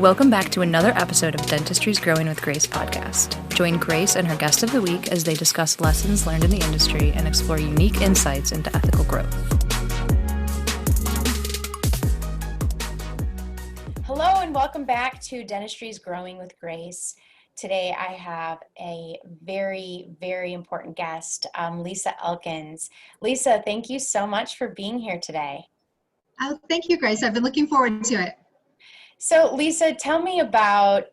Welcome back to another episode of Dentistry's Growing with Grace podcast. Join Grace and her guest of the week as they discuss lessons learned in the industry and explore unique insights into ethical growth. Hello and welcome back to Dentistry's Growing with Grace. Today I have a very, very important guest, Lisa Elkins. Lisa, thank you so much for being here today. Oh, thank you, Grace. I've been looking forward to it. So Lisa, tell me about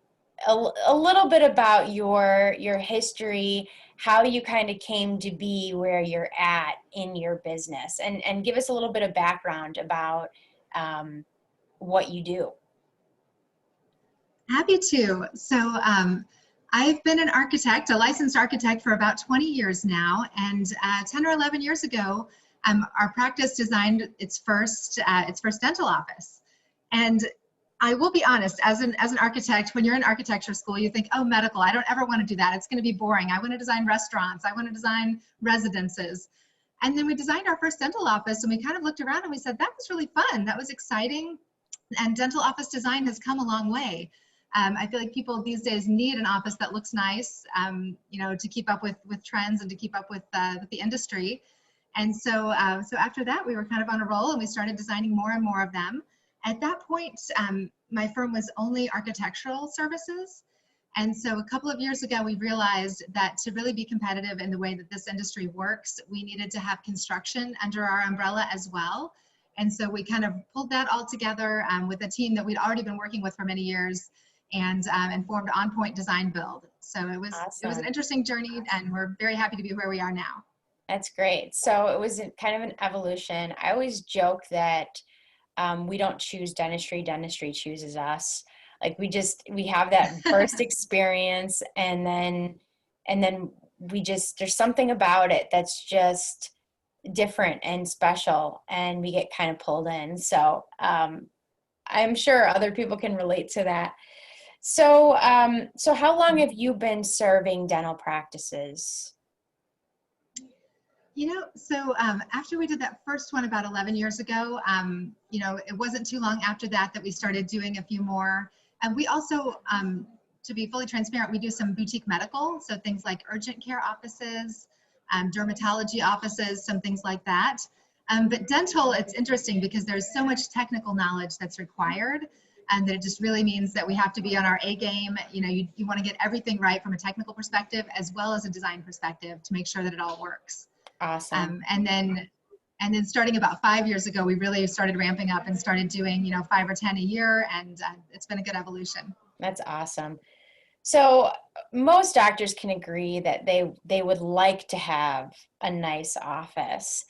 a little bit about your history, how you kind of came to be where you're at in your business, and give us a little bit of background about what you do. Happy to. So I've been an architect, a licensed architect for about 20 years now, and 10 or 11 years ago, our practice designed its first dental office. And I will be honest, as an architect, when you're in architecture school, you think, oh, medical, I don't ever want to do that. It's going to be boring. I want to design restaurants. I want to design residences. And then we designed our first dental office, and we kind of looked around and we said, that was really fun. That was exciting. And dental office design has come a long way. I feel like people these days need an office that looks nice, to keep up with trends and to keep up with the industry. And so after that, we were kind of on a roll, and we started designing more and more of them. At that point, my firm was only architectural services. And so a couple of years ago, we realized that to really be competitive in the way that this industry works, we needed to have construction under our umbrella as well. And so we kind of pulled that all together with a team that we'd already been working with for many years, and formed On Point Design Build. So it was an interesting journey, and we're very happy to be where we are now. That's great. So it was kind of an evolution. I always joke that we don't choose dentistry. Dentistry chooses us. Like we have that first experience, and then there's something about it that's just different and special, and we get kind of pulled in. So I'm sure other people can relate to that. So how long have you been serving dental practices? So after we did that first one about 11 years ago, it wasn't too long after that we started doing a few more. And we also, to be fully transparent, we do some boutique medical, so things like urgent care offices, dermatology offices, some things like that. But dental, it's interesting because there's so much technical knowledge that's required, and that it just really means that we have to be on our A game. You want to get everything right from a technical perspective as well as a design perspective to make sure that it all works. Awesome. And then starting about 5 years ago, we really started ramping up and started doing 5 or 10 a year, and it's been a good evolution. That's awesome. So most doctors can agree that they would like to have a nice office.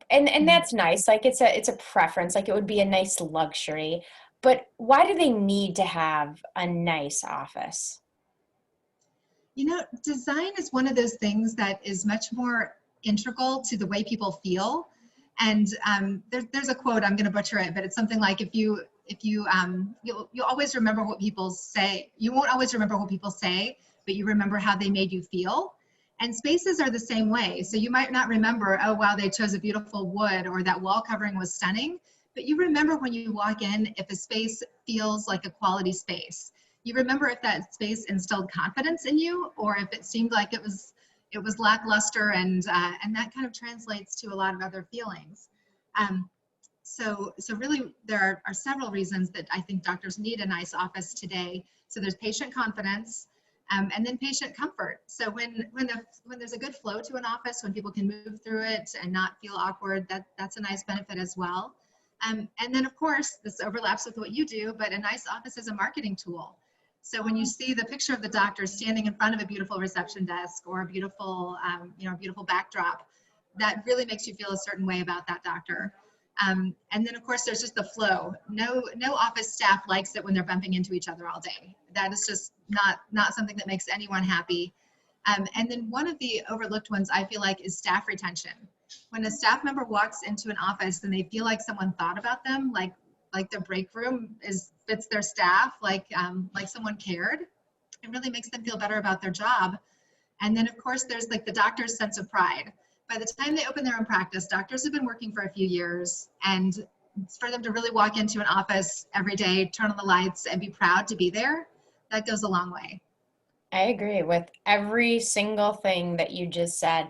And that's nice. Like it's a preference. Like it would be a nice luxury. But why do they need to have a nice office? Design is one of those things that is much more integral to the way people feel. And there's a quote, I'm going to butcher it, but it's something like you'll always remember what people say. You won't always remember what people say, but you remember how they made you feel. And spaces are the same way. So you might not remember, oh, wow, they chose a beautiful wood, or that wall covering was stunning, but you remember when you walk in if a space feels like a quality space. You remember if that space instilled confidence in you, or if it seemed like it was lackluster, and that kind of translates to a lot of other feelings. So really there are several reasons that I think doctors need a nice office today. So there's patient confidence, and then patient comfort. So when there's a good flow to an office, when people can move through it and not feel awkward, that's a nice benefit as well. And then of course, this overlaps with what you do, but a nice office is a marketing tool. So when you see the picture of the doctor standing in front of a beautiful reception desk, or a beautiful backdrop, that really makes you feel a certain way about that doctor. And then of course there's just the flow. No office staff likes it when they're bumping into each other all day. That is just not something that makes anyone happy. And then one of the overlooked ones I feel like is staff retention. When a staff member walks into an office and they feel like someone thought about them, like the break room fits their staff, like someone cared, it really makes them feel better about their job. And then of course there's like the doctor's sense of pride. By the time they open their own practice, doctors have been working for a few years, and It's for them to really walk into an office every day, turn on the lights, and be proud to be there. That goes a long way. I agree with every single thing that you just said.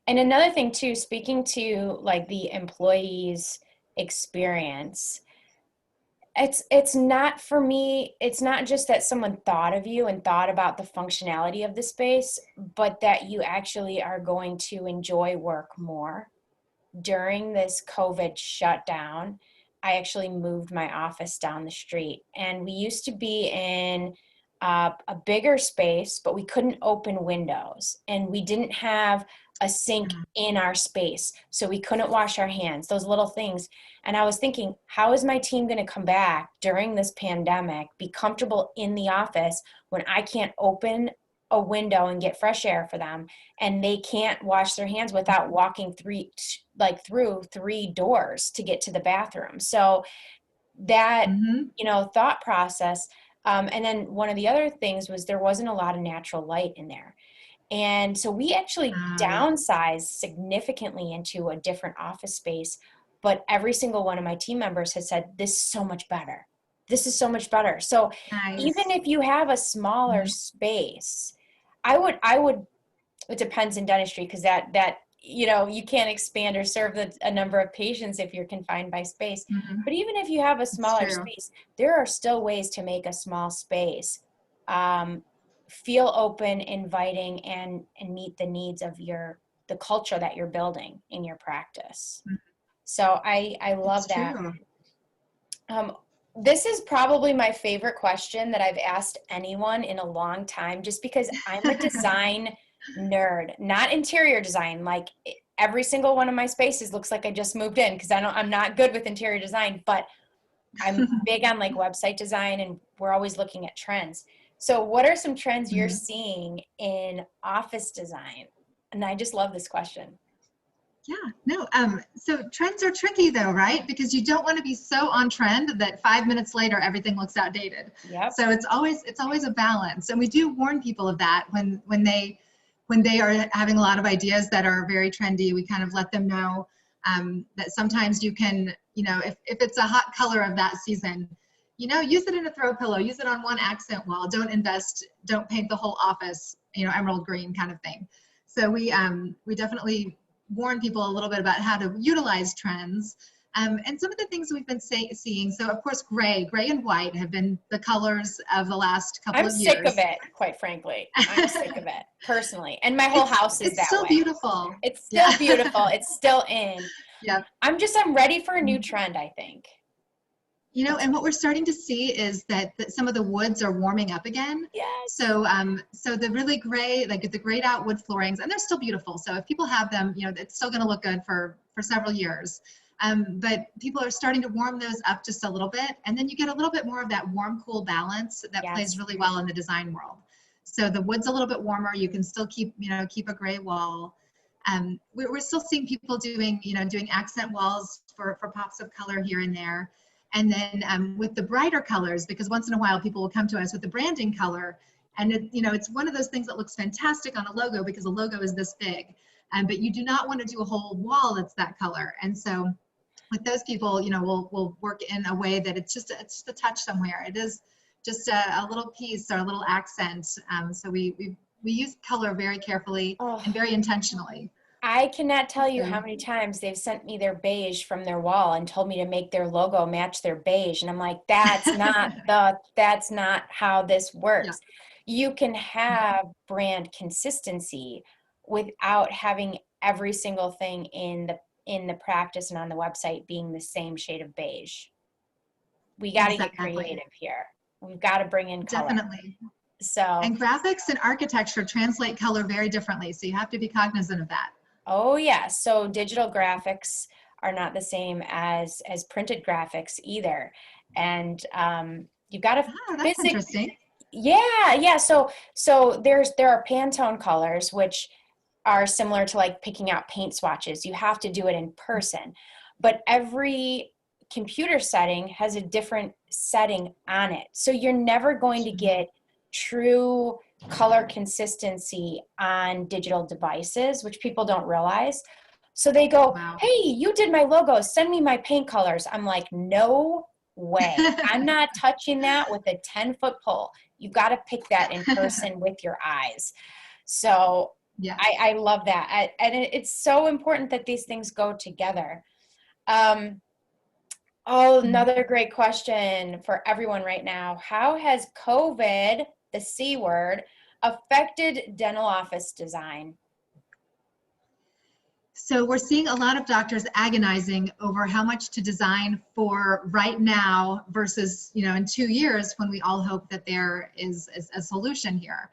And another thing too, speaking to like the employees' experience, it's not, for me, it's not just that someone thought of you and thought about the functionality of the space, but that you actually are going to enjoy work more. During this COVID shutdown, I actually moved my office down the street, and we used to be in a bigger space, but we couldn't open windows, and we didn't have a sink in our space, so we couldn't wash our hands, those little things. And I was thinking, how is my team going to come back during this pandemic, be comfortable in the office when I can't open a window and get fresh air for them, and they can't wash their hands without walking through 3 doors to get to the bathroom? So that, thought process. And then one of the other things was there wasn't a lot of natural light in there. And so we actually downsized significantly into a different office space, but every single one of my team members has said, this is so much better. This is so much better. So even if you have a smaller space, I would, it depends in dentistry, because that you can't expand or serve a number of patients if you're confined by space. But even if you have a smaller space, there are still ways to make a small space feel open, inviting, and meet the needs of the culture that you're building in your practice. So I love that. This is probably my favorite question that I've asked anyone in a long time, just because I'm a design nerd, not interior design. Like every single one of my spaces looks like I just moved in, because I'm not good with interior design, but I'm big on like website design, and we're always looking at trends. So what are some trends you're seeing in office design? And I just love this question. So trends are tricky though, right? Because you don't want to be so on trend that 5 minutes later everything looks outdated. Yep. So it's always a balance, and we do warn people of that when they are having a lot of ideas that are very trendy. We kind of let them know that sometimes you can, if it's a hot color of that season, use it in a throw pillow, use it on one accent wall. Don't paint the whole office, emerald green kind of thing. So we definitely warn people a little bit about how to utilize trends. And some of the things we've been seeing, so of course, gray and white have been the colors of the last couple of years. I'm sick of it, quite frankly. I'm sick of it, personally. And my whole house is that way. It's still beautiful. It's still beautiful. It's still in. Yeah. I'm ready for a new trend, I think. And what we're starting to see is that some of the woods are warming up again. Yes. So the really gray, like the grayed out wood floorings, and they're still beautiful. So if people have them, it's still going to look good for several years. But people are starting to warm those up just a little bit, and then you get a little bit more of that warm, cool balance that plays really well in the design world. So the wood's a little bit warmer. You can still keep a gray wall. We're still seeing people doing accent walls for pops of color here and there. And then with the brighter colors, because once in a while people will come to us with the branding color, and it's one of those things that looks fantastic on a logo because the logo is this big, but you do not want to do a whole wall that's that color. And so with those people, we'll work in a way that it's just a touch somewhere. It is just a little piece or a little accent. So we use color very carefully and very intentionally. I cannot tell you how many times they've sent me their beige from their wall and told me to make their logo match their beige. And I'm like, that's not how this works. Yeah. You can have brand consistency without having every single thing in the practice and on the website being the same shade of beige. We got to get creative here. We've got to bring in color. Definitely. So, and graphics and architecture translate color very differently. So you have to be cognizant of that. Oh yeah, so digital graphics are not the same as printed graphics either, and you've got to. That's interesting. Yeah. So there are Pantone colors which are similar to like picking out paint swatches. You have to do it in person, but every computer setting has a different setting on it, so you're never going to get true color consistency on digital devices, which people don't realize. So they go, Wow. hey, you did my logo, send me my paint colors. I'm like, no way. I'm not touching that with a 10-foot pole. You've got to pick that in person with your eyes. So Yes. I love that. And it's so important that these things go together. Another great question for everyone right now. How has COVID, the C word, affected dental office design? So we're seeing a lot of doctors agonizing over how much to design for right now versus, in 2 years when we all hope that there is a solution here.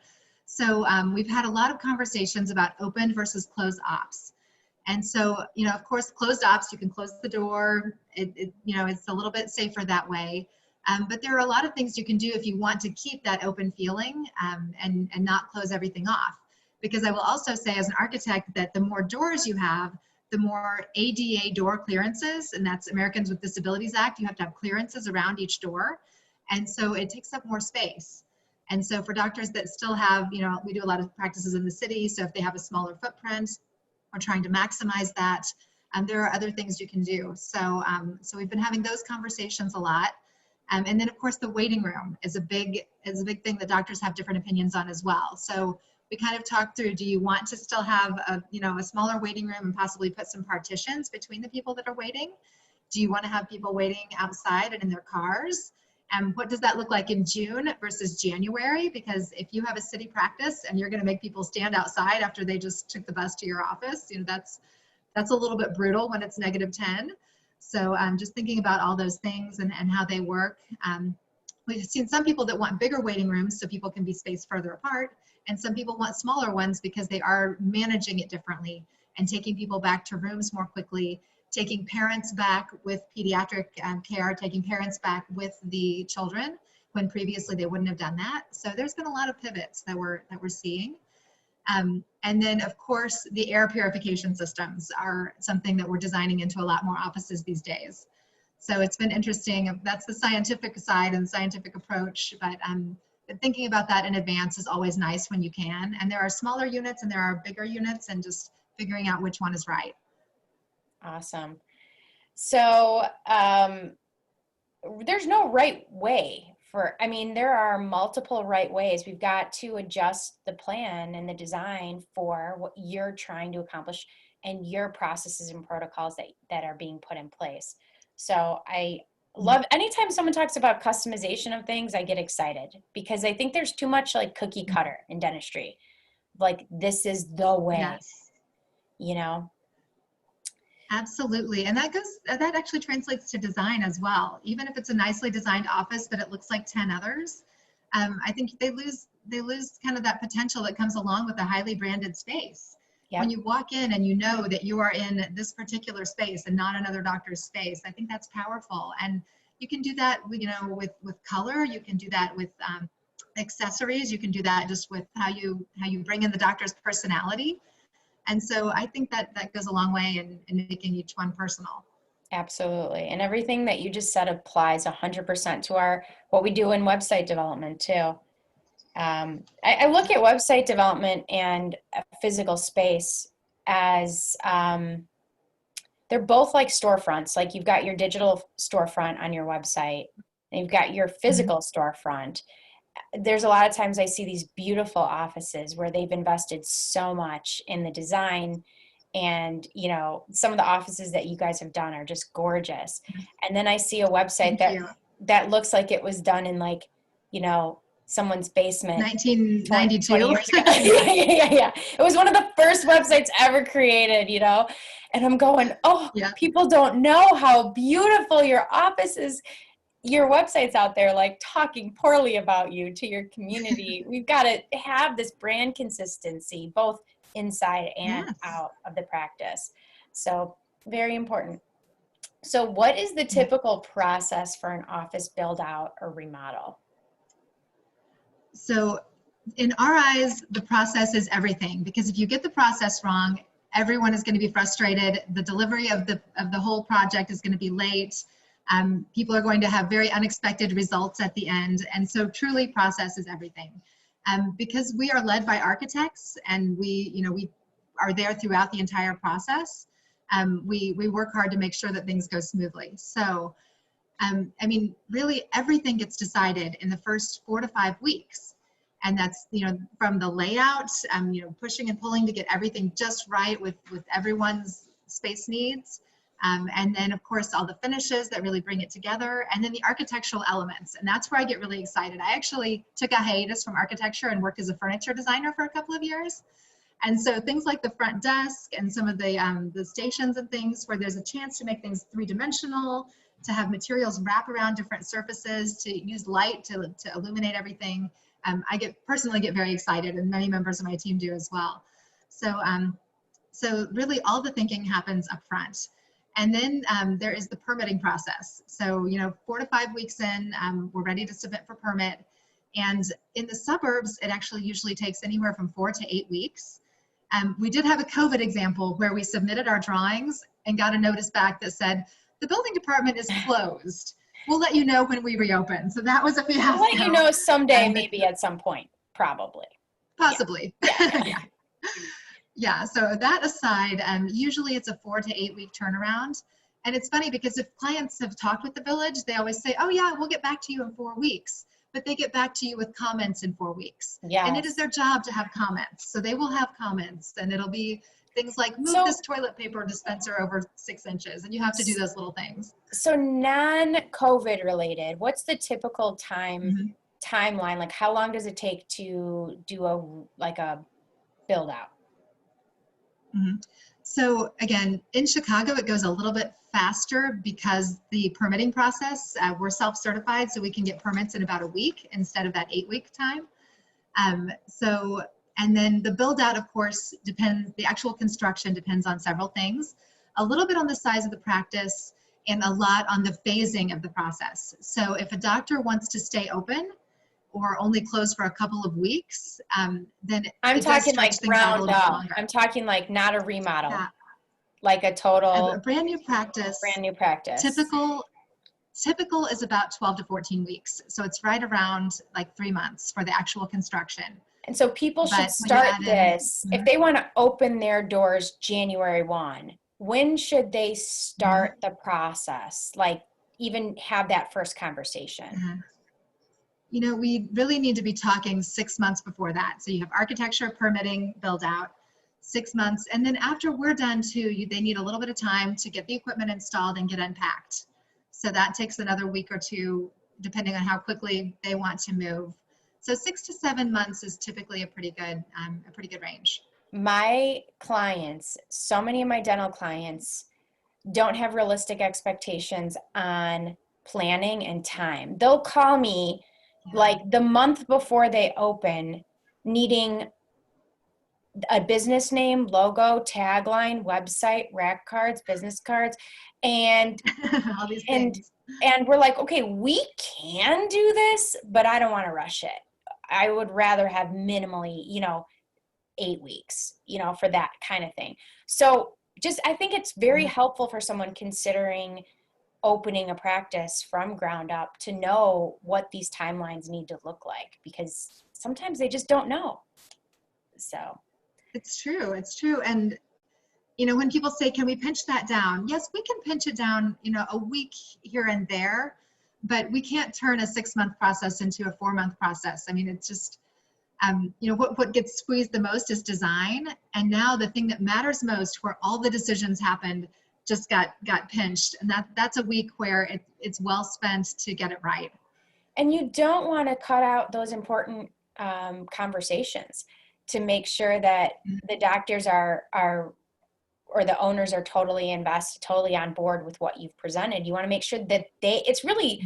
So we've had a lot of conversations about open versus closed ops. And so, of course, closed ops, you can close the door. It's a little bit safer that way. But there are a lot of things you can do if you want to keep that open feeling and not close everything off. Because I will also say as an architect that the more doors you have, the more ADA door clearances, and that's Americans with Disabilities Act, you have to have clearances around each door. And so it takes up more space. And so for doctors that still have, we do a lot of practices in the city, so if they have a smaller footprint, we're trying to maximize that. There are other things you can do. So, so we've been having those conversations a lot. And then of course the waiting room is a big thing that doctors have different opinions on as well. So we kind of talked through, do you want to still have a smaller waiting room and possibly put some partitions between the people that are waiting? Do you want to have people waiting outside and in their cars? And what does that look like in June versus January? Because if you have a city practice and you're going to make people stand outside after they just took the bus to your office, that's a little bit brutal when it's -10. So just thinking about all those things and how they work. We've seen some people that want bigger waiting rooms so people can be spaced further apart, and some people want smaller ones because they are managing it differently and taking people back to rooms more quickly, taking parents back with pediatric care, taking parents back with the children when previously they wouldn't have done that. So there's been a lot of pivots that we're seeing. And then of course the air purification systems are something that we're designing into a lot more offices these days. So it's been interesting. That's the scientific side and scientific approach, but thinking about that in advance is always nice when you can. And there are smaller units and there are bigger units, and just figuring out which one is right. Awesome. So there's no right way there are multiple right ways. We've got to adjust the plan and the design for what you're trying to accomplish and your processes and protocols that are being put in place. So I love anytime someone talks about customization of things, I get excited because I think there's too much like cookie cutter in dentistry. Like this is the way, yes. Absolutely. And that actually translates to design as well. Even if it's a nicely designed office, but it looks like 10 others, I think they lose kind of that potential that comes along with a highly branded space. Yep. When you walk in and you know that you are in this particular space and not another doctor's space, I think that's powerful. And you can do that, with color. You can do that with accessories. You can do that just with how you bring in the doctor's personality. And so I think that goes a long way in making each one personal. Absolutely. And everything that you just said applies 100% to what we do in website development too. I look at website development and physical space as they're both like storefronts. Like you've got your digital storefront on your website and you've got your physical storefront. There's a lot of times I see these beautiful offices where they've invested so much in the design, and some of the offices that you guys have done are just gorgeous. And then I see a website that looks like it was done in someone's basement 1992 20 years ago. yeah. It was one of the first websites ever created, and I'm going, people don't know how beautiful your office is. Your website's out there like talking poorly about you to your community. We've got to have this brand consistency, both inside and out of the practice. So very important. So what is the typical process for an office build out or remodel? So in our eyes, the process is everything, because if you get the process wrong, everyone is going to be frustrated. The delivery of the whole project is going to be late. People are going to have very unexpected results at the end. And so truly process is everything. Because we are led by architects and we are there throughout the entire process, we work hard to make sure that things go smoothly. So, I mean, really everything gets decided in the first 4 to 5 weeks. And that's, from the layout, pushing and pulling to get everything just right with everyone's space needs. And then of course, all the finishes that really bring it together, and then the architectural elements. And that's where I get really excited. I actually took a hiatus from architecture and worked as a furniture designer for a couple of years. And so things like the front desk and some of the stations and things where there's a chance to make things three-dimensional, to have materials wrap around different surfaces, to use light to illuminate everything. I personally get very excited, and many members of my team do as well. So really all the thinking happens up front. And then there is the permitting process. So, 4 to 5 weeks in, we're ready to submit for permit. And in the suburbs, it actually usually takes anywhere from 4 to 8 weeks. We did have a COVID example where we submitted our drawings and got a notice back that said, the building department is closed. We'll let you know when we reopen. So that was a fiasco. I'll let you know someday, maybe at some point, probably. Possibly. Yeah. Yeah, so that aside, usually it's a 4 to 8 week turnaround. And it's funny because if clients have talked with the village, they always say, oh yeah, we'll get back to you in 4 weeks. But they get back to you with comments in 4 weeks. Yes. And it is their job to have comments. So they will have comments, and it'll be things like move this toilet paper dispenser over 6 inches, and you have to do those little things. So non-COVID related, what's the typical timeline? Like how long does it take to do a build out? So again, in Chicago, it goes a little bit faster because the permitting process, we're self-certified, so we can get permits in about a week instead of that 8-week time. And then the build out, of course, the actual construction depends on several things, a little bit on the size of the practice and a lot on the phasing of the process. So if a doctor wants to stay open or only close for a couple of weeks, then I'm talking like ground up. I'm talking like not a remodel, like a total a brand new practice. Typical is about 12 to 14 weeks. So it's right around like 3 months for the actual construction. And so people should start this, if they want to open their doors January 1, when should they start the process? Like even have that first conversation? We really need to be talking 6 months before that. So you have architecture, permitting, build out, 6 months. And then after we're done too, they need a little bit of time to get the equipment installed and get unpacked. So that takes another week or two, depending on how quickly they want to move. So 6 to 7 months is typically a pretty good range. My clients, so many of my dental clients don't have realistic expectations on planning and time. They'll call me like the month before they open, needing a business name, logo, tagline, website, rack cards, business cards, and all these things. And we're like, okay, we can do this, but I don't want to rush it. I would rather have minimally, 8 weeks, for that kind of thing. So I think it's very helpful for someone considering opening a practice from ground up to know what these timelines need to look like, because sometimes they just don't know. So it's true. And when people say, can we pinch that down? Yes, we can pinch it down, a week here and there, but we can't turn a 6-month process into a 4-month process. I mean, it's just, what gets squeezed the most is design. And now the thing that matters most, where all the decisions happened, just got pinched. And that's a week where it's well spent to get it right. And you don't want to cut out those important conversations to make sure that the doctors or the owners are totally invested, totally on board with what you've presented. You want to make sure that it's really,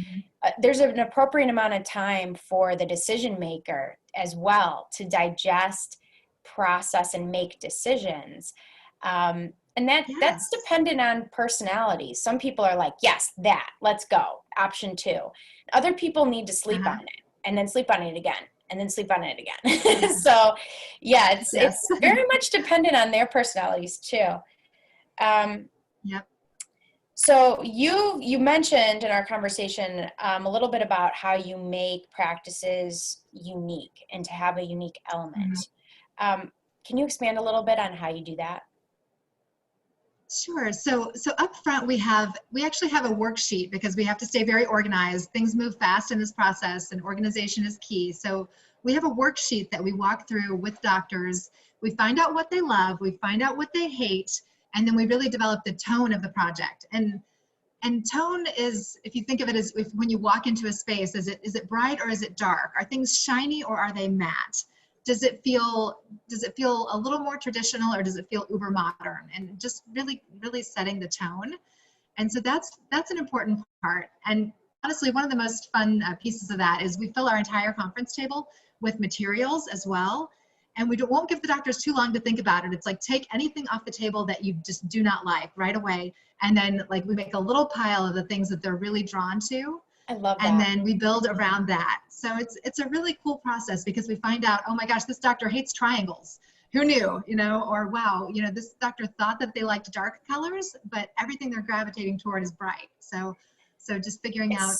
there's an appropriate amount of time for the decision maker as well to digest, process, and make decisions. And that's dependent on personality. Some people are like, yes, let's go. Option 2. Other people need to sleep on it and then sleep on it again and then sleep on it again. So it's very much dependent on their personalities too. So you mentioned in our conversation a little bit about how you make practices unique and to have a unique element. Can you expand a little bit on how you do that? Sure. So up front, we actually have a worksheet because we have to stay very organized. Things move fast in this process, and organization is key. So we have a worksheet that we walk through with doctors. We find out what they love, we find out what they hate, and then we really develop the tone of the project. And tone is, if you think of it as when you walk into a space, is it bright or is it dark? Are things shiny or are they matte? Does it feel a little more traditional or does it feel uber modern? And just really setting the tone. And so that's an important part. And honestly, one of the most fun pieces of that is we fill our entire conference table with materials as well. And we won't give the doctors too long to think about it. It's like, take anything off the table that you just do not like right away. And then like we make a little pile of the things that they're really drawn to. I love that. And then we build around that. So it's a really cool process because we find out, oh my gosh, this doctor hates triangles. Who knew, or wow, this doctor thought that they liked dark colors, but everything they're gravitating toward is bright. So just figuring out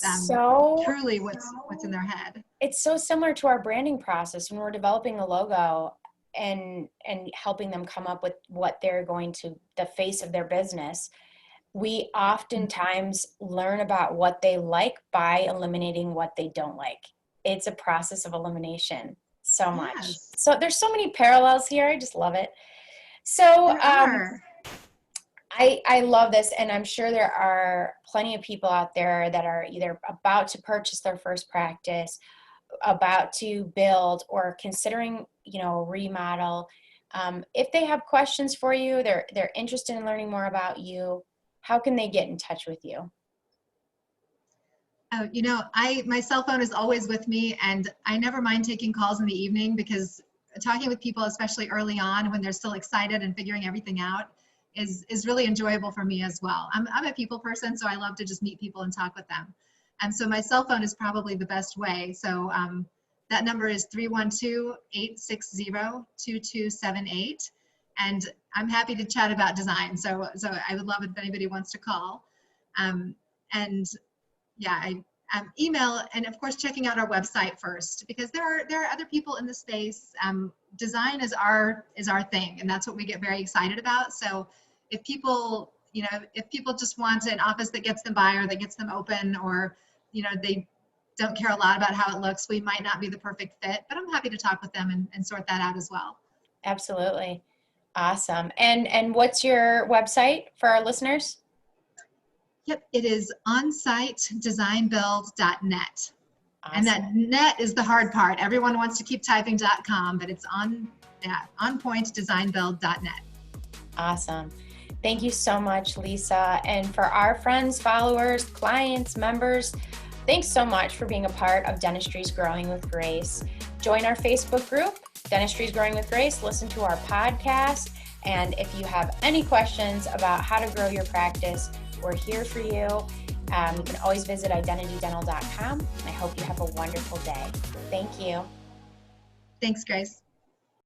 truly what's in their head. It's so similar to our branding process when we're developing a logo and helping them come up with what they're going to, the face of their business. We oftentimes learn about what they like by eliminating what they don't like. It's a process of elimination so much. Yes. So there's so many parallels here. I just love it. So I love this, and I'm sure there are plenty of people out there that are either about to purchase their first practice, about to build, or considering, remodel. If they have questions for you, they're interested in learning more about you, how can they get in touch with you? Oh, my cell phone is always with me, and I never mind taking calls in the evening because talking with people, especially early on when they're still excited and figuring everything out, is really enjoyable for me as well. I'm a people person, so I love to just meet people and talk with them. And so my cell phone is probably the best way. So that number is 312-860-2278. And I'm happy to chat about design. So I would love it if anybody wants to call. Email, and of course checking out our website first, because there are other people in the space. Design is our thing, and that's what we get very excited about. So if people just want an office that gets them by or that gets them open, or they don't care a lot about how it looks, we might not be the perfect fit, but I'm happy to talk with them and sort that out as well. Absolutely. Awesome. And what's your website for our listeners? Yep, it is onsitedesignbuild.net. Awesome. And that net is the hard part. Everyone wants to keep typing .com, but it's onpointdesignbuild.net. Awesome. Thank you so much, Lisa. And for our friends, followers, clients, members, thanks so much for being a part of Dentistry's Growing with Grace. Join our Facebook group, Dentistry's Growing with Grace. Listen to our podcast. And if you have any questions about how to grow your practice, we're here for you. You can always visit identitydental.com. I hope you have a wonderful day. Thank you. Thanks, Grace.